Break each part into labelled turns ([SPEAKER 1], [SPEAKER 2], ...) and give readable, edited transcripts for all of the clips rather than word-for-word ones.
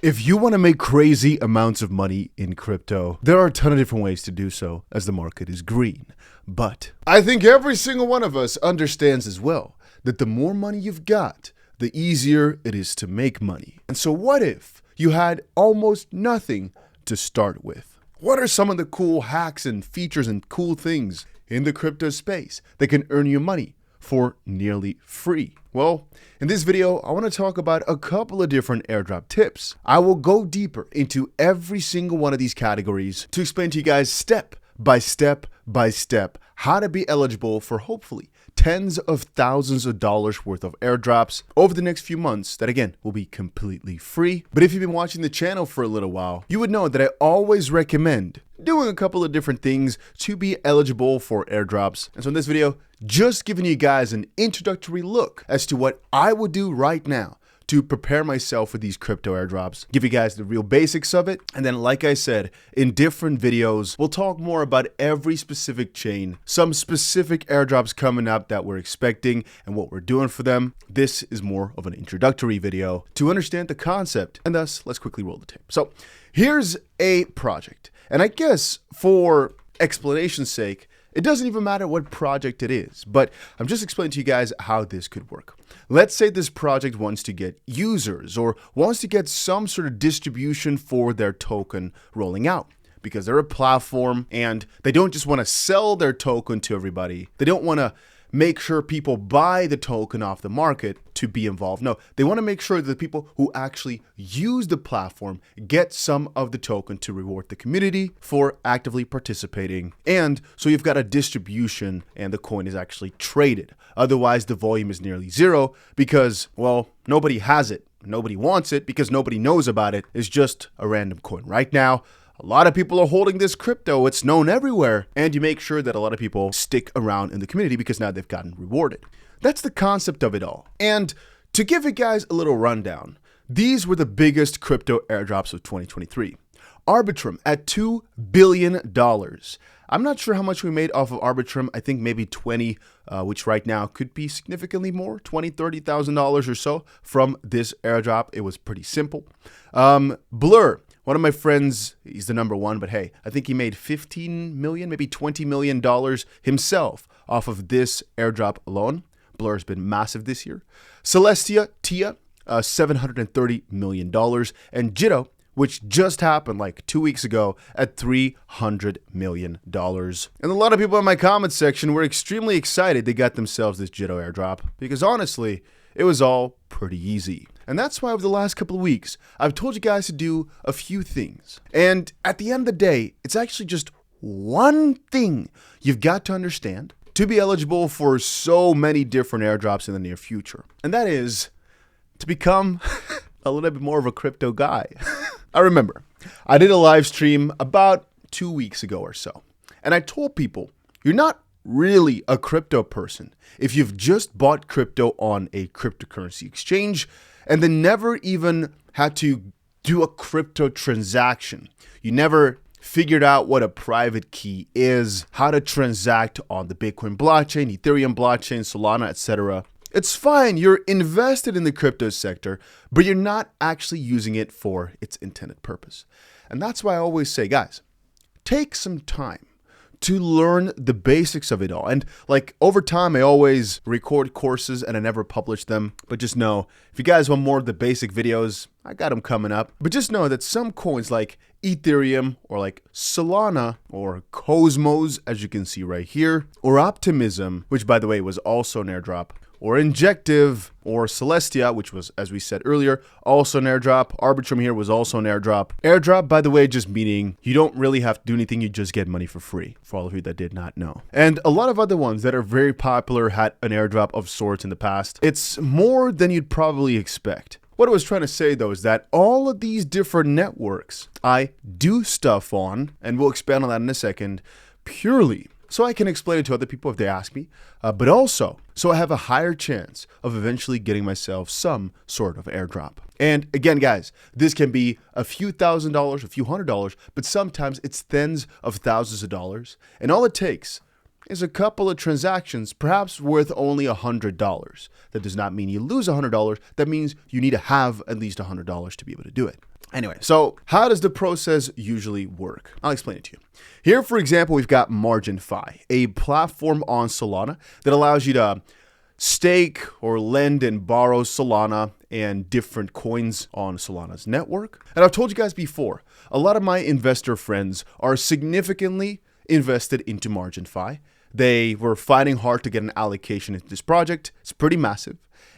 [SPEAKER 1] If you want to make crazy amounts of money in crypto, there are a ton of different ways to do so as the market is green. But I think every single one of us understands as well that the more money you've got, the easier it is to make money. And so what if you had almost nothing to start with? What are some of the cool hacks and features and cool things in the crypto space that can earn you money for nearly free? Well, in this video, I want to talk about a couple of different airdrop tips. I will go deeper into every single one of these categories to explain to you guys step by step how to be eligible for hopefully tens of thousands of dollars worth of airdrops over the next few months that, again, will be completely free. But if you've been watching the channel for a little while, you would know that I always recommend doing a couple of different things to be eligible for airdrops. And so in this video, just giving you guys an introductory look as to what I would do right now to prepare myself for these crypto airdrops, give you guys the real basics of it. And then, like I said, in different videos, we'll talk more about every specific chain, some specific airdrops coming up that we're expecting and what we're doing for them. This is more of an introductory video to understand the concept. And thus, let's quickly roll the tape. So here's a project. And I guess for explanation's sake, it doesn't even matter what project it is, but I'm just explaining to you guys how this could work. Let's say this project wants to get users or wants to get some sort of distribution for their token rolling out because they're a platform and they don't just want to sell their token to everybody. They don't want to make sure people buy the token off the market to be involved. No, they want to make sure that the people who actually use the platform get some of the token to reward the community for actively participating. And so you've got a distribution and the coin is actually traded. Otherwise, the volume is nearly zero because, well, nobody has it. Nobody wants it because nobody knows about it. It's just a random coin. Right now, a lot of people are holding this crypto. It's known everywhere. And you make sure that a lot of people stick around in the community because now they've gotten rewarded. That's the concept of it all. And to give you guys a little rundown, these were the biggest crypto airdrops of 2023. Arbitrum at $2 billion. I'm not sure how much we made off of Arbitrum. I think maybe 20, which right now could be significantly more, $20,000, $30,000 or so from this airdrop. It was pretty simple. Blur. One of my friends, he's the number one, but hey, I think he made 15 million, maybe $20 million himself off of this airdrop alone. Blur has been massive this year. Celestia, Tia, $730 million. And Jitto, which just happened like 2 weeks ago at $300 million. And a lot of people in my comments section were extremely excited they got themselves this Jitto airdrop because honestly, it was all pretty easy. And that's why over the last couple of weeks, I've told you guys to do a few things. And at the end of the day, it's actually just one thing you've got to understand to be eligible for so many different airdrops in the near future. And that is to become a little bit more of a crypto guy. I remember I did a live stream about 2 weeks ago or so. And I told people, you're not really a crypto person if you've just bought crypto on a cryptocurrency exchange and then never even had to do a crypto transaction. You never figured out what a private key is, how to transact on the Bitcoin blockchain, Ethereum blockchain, Solana, etc. It's fine, you're invested in the crypto sector, but you're not actually using it for its intended purpose. And that's why I always say, guys, take some time to learn the basics of it all. And like over time, I always record courses and I never publish them. But just know, if you guys want more of the basic videos, I got them coming up. But just know that some coins like Ethereum or like Solana or Cosmos, as you can see right here, or Optimism, which by the way was also an airdrop, or Injective, or Celestia, which was, as we said earlier, also an airdrop. Arbitrum here was also an airdrop. Airdrop, by the way, just meaning you don't really have to do anything, you just get money for free, for all of you that did not know. And a lot of other ones that are very popular had an airdrop of sorts in the past. It's more than you'd probably expect. What I was trying to say though is that all of these different networks I do stuff on, and we'll expand on that in a second, purely so I can explain it to other people if they ask me, but also so I have a higher chance of eventually getting myself some sort of airdrop. And again, guys, this can be a few $1,000s, a few $100s, but sometimes it's tens of thousands of dollars. And all it takes is a couple of transactions, perhaps worth only $100. That does not mean you lose $100. That means you need to have at least $100 to be able to do it. Anyway, so how does the process usually work? I'll explain it to you. Here, for example, we've got Marginfi, a platform on Solana that allows you to stake or lend and borrow Solana and different coins on Solana's network. And I've told you guys before, a lot of my investor friends are significantly invested into Marginfi. They were fighting hard to get an allocation into this project. It's pretty massive.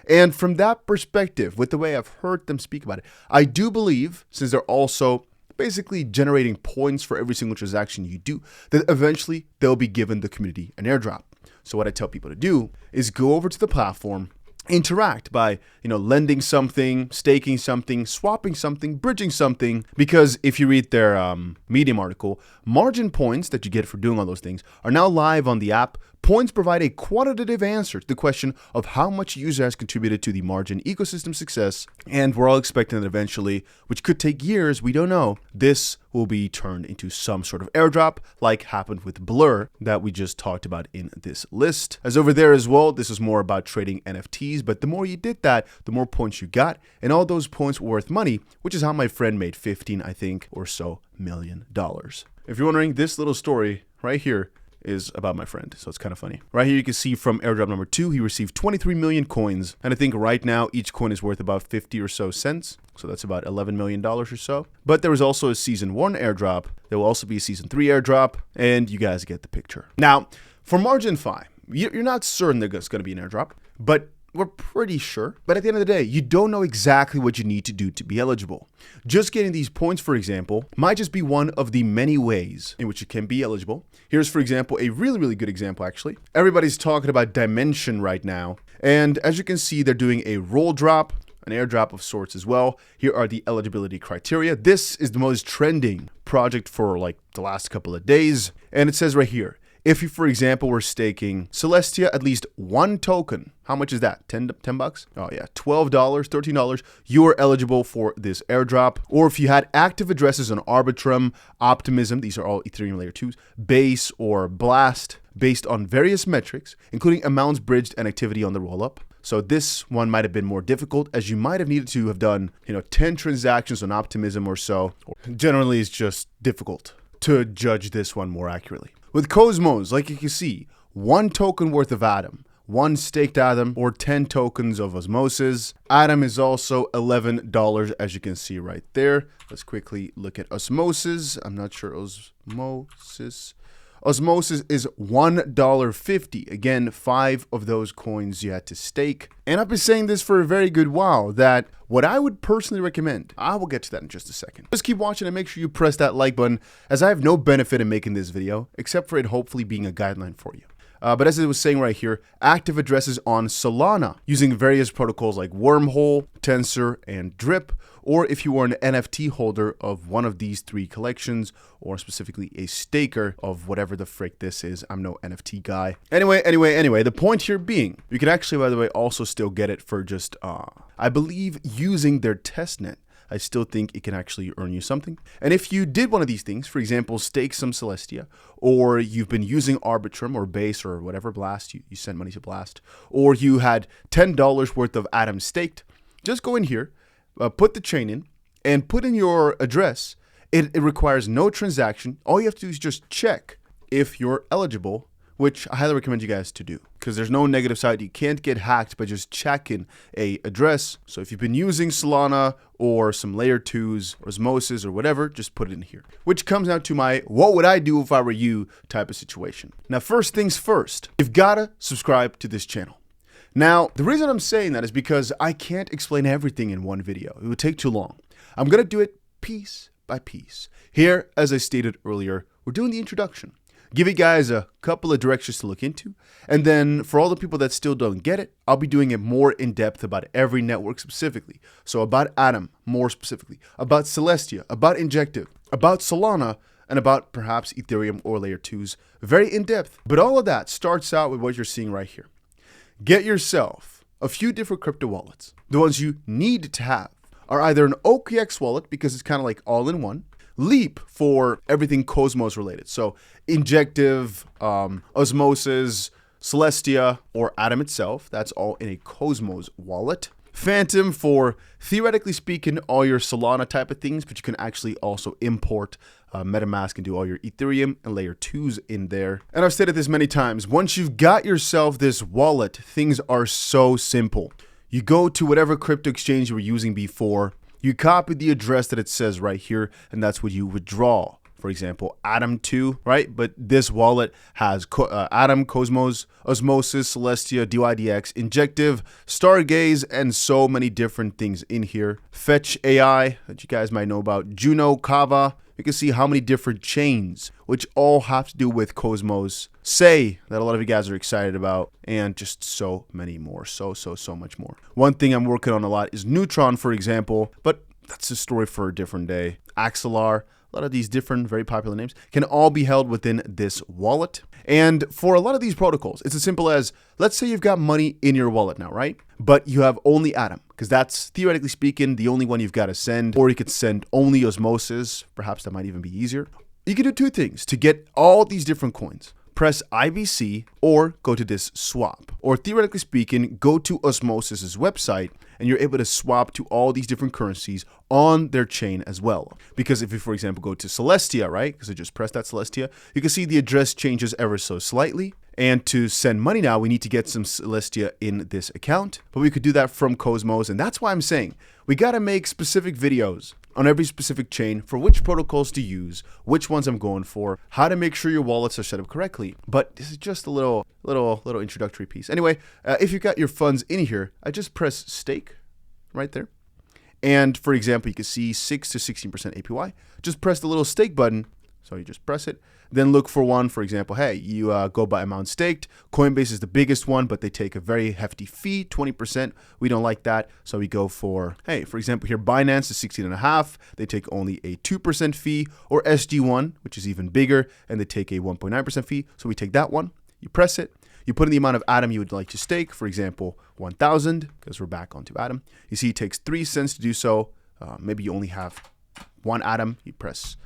[SPEAKER 1] And from that perspective, with the way I've heard them speak about it, I do believe, since they're also basically generating points for every single transaction you do, that eventually they'll be given the community an airdrop. So what I tell people to do is go over to the platform, interact by, lending something, staking something, swapping something, bridging something, because if you read their Medium article, margin points that you get for doing all those things are now live on the app. Points provide a quantitative answer to the question of how much a user has contributed to the margin ecosystem success, and we're all expecting that eventually, which could take years, we don't know, this will be turned into some sort of airdrop like happened with Blur that we just talked about in this list. As over there as well, this is more about trading NFTs, but the more you did that, the more points you got, and all those points were worth money, which is how my friend made 15, I think, or so million dollars. If you're wondering, this little story right here is about my friend, so it's kind of funny. Right here you can see from airdrop number 2, he received 23 million coins, and I think right now each coin is worth about 50 or so cents, so that's about $11 million or so. But there was also a season 1 airdrop, there will also be a season 3 airdrop, and you guys get the picture. Now, for Marginfi, you're not certain there's going to be an airdrop, but we're pretty sure. But at the end of the day, you don't know exactly what you need to do to be eligible. Just getting these points, for example, might just be one of the many ways in which you can be eligible. Here's, for example, a really, really good example, actually. Everybody's talking about Dimension right now. And as you can see, they're doing a roll drop, an airdrop of sorts as well. Here are the eligibility criteria. This is the most trending project for like the last couple of days. And it says right here, if you, for example, were staking Celestia at least one token, how much is that? 10 bucks? Oh yeah, $12, $13, you are eligible for this airdrop. Or if you had active addresses on Arbitrum, Optimism, these are all Ethereum layer 2s, Base or Blast, based on various metrics, including amounts bridged and activity on the rollup. So this one might have been more difficult, as you might have needed to have done, 10 transactions on Optimism or so. Generally, it's just difficult to judge this one more accurately. With Cosmos, like you can see, 1 token worth of Atom, 1 staked Atom, or 10 tokens of Osmosis. Atom is also $11, as you can see right there. Let's quickly look at Osmosis. I'm not sure Osmosis. Osmosis is $1.50. Again, 5 of those coins you had to stake. And I've been saying this for a very good while, that what I would personally recommend, I will get to that in just a second. Just keep watching and make sure you press that like button, as I have no benefit in making this video, except for it hopefully being a guideline for you. But as I was saying right here, active addresses on Solana using various protocols like Wormhole, Tensor, and Drip, or if you are an NFT holder of one of these 3 collections, or specifically a staker of whatever the frick this is. I'm no NFT guy. Anyway, the point here being, you can actually, by the way, also still get it for just, I believe, using their testnet. I still think it can actually earn you something. And if you did one of these things, for example, stake some Celestia, or you've been using Arbitrum or Base or whatever, Blast, you send money to Blast, or you had $10 worth of Atom staked, just go in here, put the chain in, and put in your address. It requires no transaction. All you have to do is just check if you're eligible, which I highly recommend you guys to do, because there's no negative side. You can't get hacked by just checking a address. So if you've been using Solana or some layer 2s or Osmosis or whatever, just put it in here. Which comes out to my what would I do if I were you type of situation. Now, first things first, you've got to subscribe to this channel. Now, the reason I'm saying that is because I can't explain everything in one video. It would take too long. I'm going to do it piece by piece. Here, as I stated earlier, we're doing the introduction. Give you guys a couple of directions to look into. And then for all the people that still don't get it, I'll be doing it more in depth about every network specifically. So about Atom, more specifically, about Celestia, about Injective, about Solana, and about perhaps Ethereum or layer 2s. Very in depth. But all of that starts out with what you're seeing right here. Get yourself a few different crypto wallets. The ones you need to have are either an OKX wallet, because it's kind of like all in one. 𝗕𝗓 for everything Cosmos related. So Injective, Osmosis, Celestia, or Atom itself. That's all in a Cosmos wallet. 𝗏𝗏𝗏 for, theoretically speaking, all your Solana type of things, but you can actually also import MetaMask and do all your Ethereum and layer 2s in there. And I've stated this many times, once you've got yourself this wallet, things are so simple. You go to whatever crypto exchange you were using before, you copy the address that it says right here, and that's what you withdraw. For example, Atom2, right? But this wallet has Atom, Cosmos, Osmosis, Celestia, DYDX, Injective, Stargaze, and so many different things in here. Fetch AI, that you guys might know about, Juno, Kava. You can see how many different chains, which all have to do with Cosmos. Say, that a lot of you guys are excited about, and just so many more. So much more. One thing I'm working on a lot is Neutron, for example, but that's a story for a different day. Axelar. A lot of these different, very popular names can all be held within this wallet. And for a lot of these protocols, it's as simple as, let's say you've got money in your wallet now, right? But you have only Atom, because that's, theoretically speaking, the only one you've got to send. Or you could send only Osmosis. Perhaps that might even be easier. You can do two things to get all these different coins. Press IBC or go to this swap. Or theoretically speaking, go to Osmosis's website and you're able to swap to all these different currencies on their chain as well. Because if you, for example, go to Celestia, right? Because I just pressed that Celestia, you can see the address changes ever so slightly. And to send money now, we need to get some Celestia in this account. But we could do that from Cosmos. And that's why I'm saying we got to make specific videos on every specific chain for which protocols to use, which ones I'm going for, how to make sure your wallets are set up correctly. But this is just a little introductory piece. Anyway, if you've got your funds in here, I just press stake right there. And for example, you can see 6 to 16% APY. Just press the little stake button. So you just press it. Then look for one, for example, hey, you go by amount staked. Coinbase is the biggest one, but they take a very hefty fee, 20%. We don't like that. So we go for, hey, for example, here, Binance is 16.5. They take only a 2% fee, or SG1, which is even bigger, and they take a 1.9% fee. So we take that one. You press it. You put in the amount of Atom you would like to stake, for example, 1,000, because we're back onto Atom. You see it takes 3 cents to do so. Maybe you only have one Atom. You press,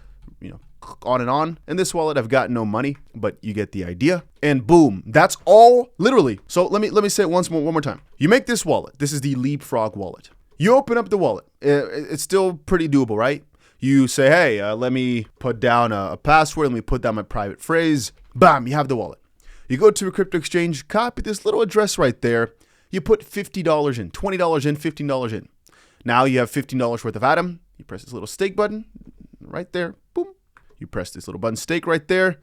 [SPEAKER 1] on and on. In this wallet, I've got no money, but you get the idea. And boom, that's all literally. So let me say it one more time. You make this wallet. This is the 𝗕𝗓 wallet. You open up the wallet. It's still pretty doable, right? You say, hey, let me put down a password. Let me put down my private phrase. Bam, you have the wallet. You go to a crypto exchange, copy this little address right there. You put $50 in, $20 in, $15 in. Now you have $15 worth of Atom. You press this little stake button right there. Boom. You press this little button stake right there.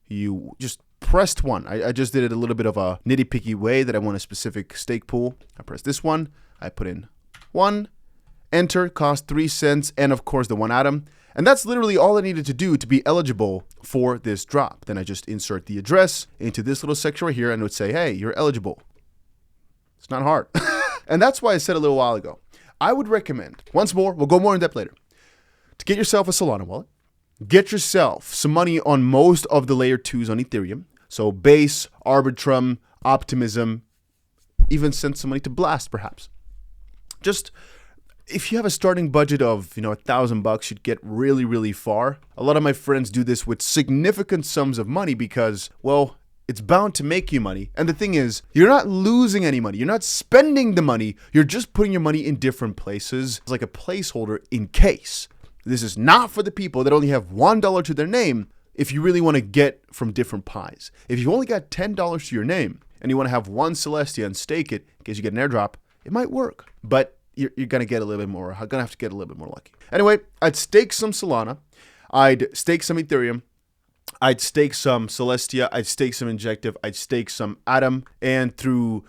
[SPEAKER 1] You just pressed one. I just did it a little bit of a nitty-picky way that I want a specific stake pool. I press this one. I put in one. Enter, cost 3 cents, and of course the one Atom. And that's literally all I needed to do to be eligible for this drop. Then I just insert the address into this little section right here and it would say, hey, you're eligible. It's not hard. And that's why I said a little while ago, I would recommend, once more, we'll go more in depth later, to get yourself a Solana wallet. Get yourself some money on most of the layer 2s on Ethereum. So Base, Arbitrum, Optimism, even send some money to Blast perhaps. Just if you have a starting budget of, $1,000, you'd get really, really far. A lot of my friends do this with significant sums of money because, well, it's bound to make you money. And the thing is, you're not losing any money. You're not spending the money. You're just putting your money in different places. It's like a placeholder in case. This is not for the people that only have $1 to their name if you really want to get from different pies. If you've only got $10 to your name and you want to have one Celestia and stake it in case you get an airdrop, it might work. But you're going to get a little bit more, going to have to get a little bit more lucky. Anyway, I'd stake some Solana. I'd stake some Ethereum. I'd stake some Celestia. I'd stake some Injective. I'd stake some Atom. And through,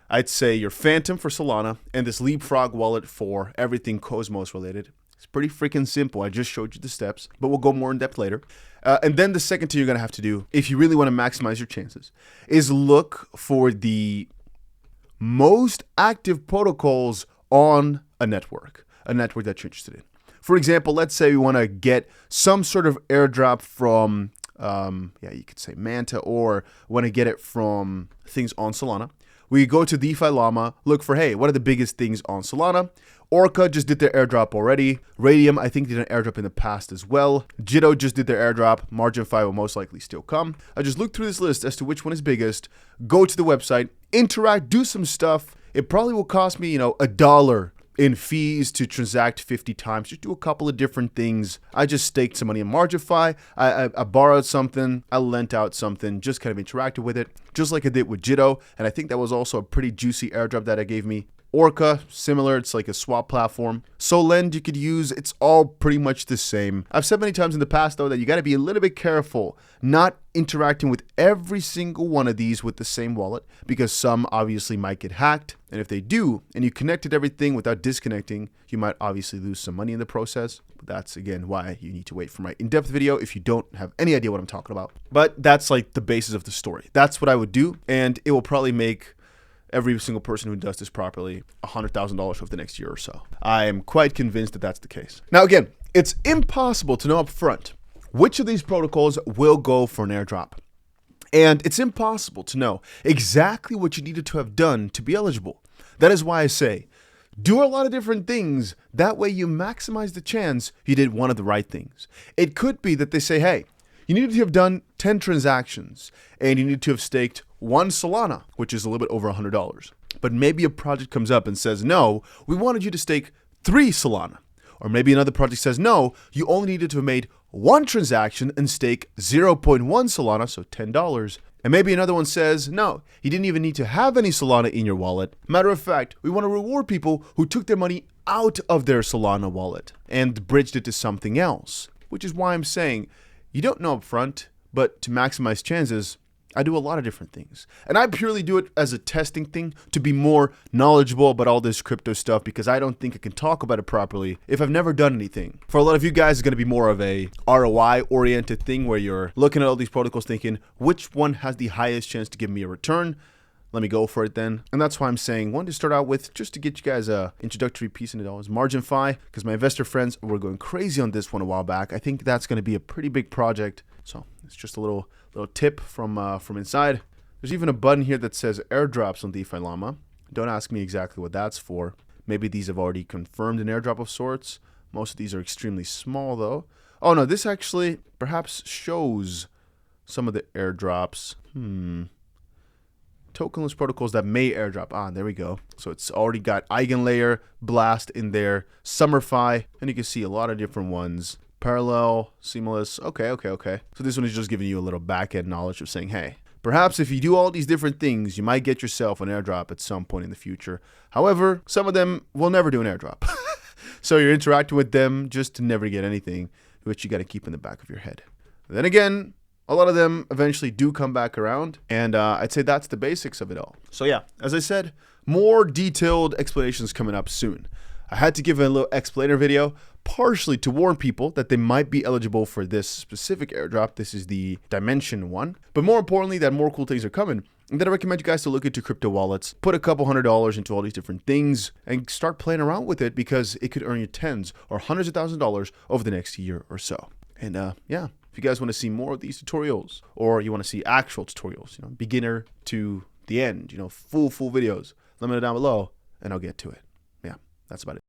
[SPEAKER 1] I'd say, your 𝗏𝗏𝗏 for Solana and this 𝗕𝗓 wallet for everything Cosmos related. It's pretty freaking simple. I just showed you the steps, but we'll go more in depth later. And then the second thing you're going to have to do, if you really want to maximize your chances, is look for the most active protocols on a network that you're interested in. For example, let's say we want to get some sort of airdrop from, you could say Manta, or want to get it from things on Solana. We go to DeFi Llama, look for, hey, what are the biggest things on Solana? 𝗬𝗏 just did their airdrop already. Raydium, I think, did an airdrop in the past as well. 𝗕𝗏𝗀 just did their airdrop. Marginfi will most likely still come. I just looked through this list as to which one is biggest. Go to the website, interact, do some stuff. It probably will cost me, $1 in fees to transact 50 times. Just do a couple of different things. I just staked some money in Marginfi. I borrowed something. I lent out something. Just kind of interacted with it, just like I did with 𝗕𝗏𝗀. And I think that was also a pretty juicy airdrop that I gave me. 𝗬𝗏, similar. It's like a swap platform. Solend you could use. It's all pretty much the same. I've said many times in the past, though, that you got to be a little bit careful not interacting with every single one of these with the same wallet, because some obviously might get hacked. And if they do, and you connected everything without disconnecting, you might obviously lose some money in the process. But that's, again, why you need to wait for my in-depth video if you don't have any idea what I'm talking about. But that's like the basis of the story. That's what I would do, and it will probably make every single person who does this properly $100,000 over the next year or so. I am quite convinced that that's the case. Now, again, it's impossible to know up front which of these protocols will go for an airdrop. And it's impossible to know exactly what you needed to have done to be eligible. That is why I say, do a lot of different things. That way you maximize the chance you did one of the right things. It could be that they say, hey, you needed to have done 10 transactions and you need to have staked 1 Solana, which is a little bit over $100. But maybe a project comes up and says, no, we wanted you to stake 3 Solana. Or maybe another project says, no, you only needed to have made 1 transaction and stake 0.1 Solana, so $10. And maybe another one says, no, you didn't even need to have any Solana in your wallet. Matter of fact, we want to reward people who took their money out of their Solana wallet and bridged it to something else. Which is why I'm saying, you don't know up front, but to maximize chances, I do a lot of different things. And I purely do it as a testing thing to be more knowledgeable about all this crypto stuff, because I don't think I can talk about it properly if I've never done anything. For a lot of you guys, it's going to be more of a ROI-oriented thing where you're looking at all these protocols thinking, which one has the highest chance to give me a return? Let me go for it then. And that's why I'm saying one to start out with, just to get you guys a introductory piece into it all, is Marginfi, because my investor friends were going crazy on this one a while back. I think that's going to be a pretty big project. So it's just a little tip from inside. There's even a button here that says airdrops on DeFi Llama. Don't ask me exactly what that's for. Maybe these have already confirmed an airdrop of sorts. Most of these are extremely small though. Oh no, this actually perhaps shows some of the airdrops. Tokenless protocols that may airdrop. Ah, there we go. So it's already got EigenLayer, Blast in there, Summerfi, and you can see a lot of different ones. Parallel, Seamless. Okay. So this one is just giving you a little back-end knowledge of saying, hey, perhaps if you do all these different things, you might get yourself an airdrop at some point in the future. However, some of them will never do an airdrop. So you're interacting with them just to never get anything, which you got to keep in the back of your head. Then again, a lot of them eventually do come back around, and I'd say that's the basics of it all. So yeah, as I said, more detailed explanations coming up soon. I had to give a little explainer video, partially to warn people that they might be eligible for this specific airdrop. This is the Dimension one. But more importantly, that more cool things are coming. And then I recommend you guys to look into crypto wallets, put a couple $100s into all these different things, and start playing around with it, because it could earn you tens or hundreds of thousands of dollars over the next year or so. And yeah, if you guys want to see more of these tutorials, or you want to see actual tutorials, beginner to the end, full videos, let me know down below and I'll get to it. Yeah, that's about it.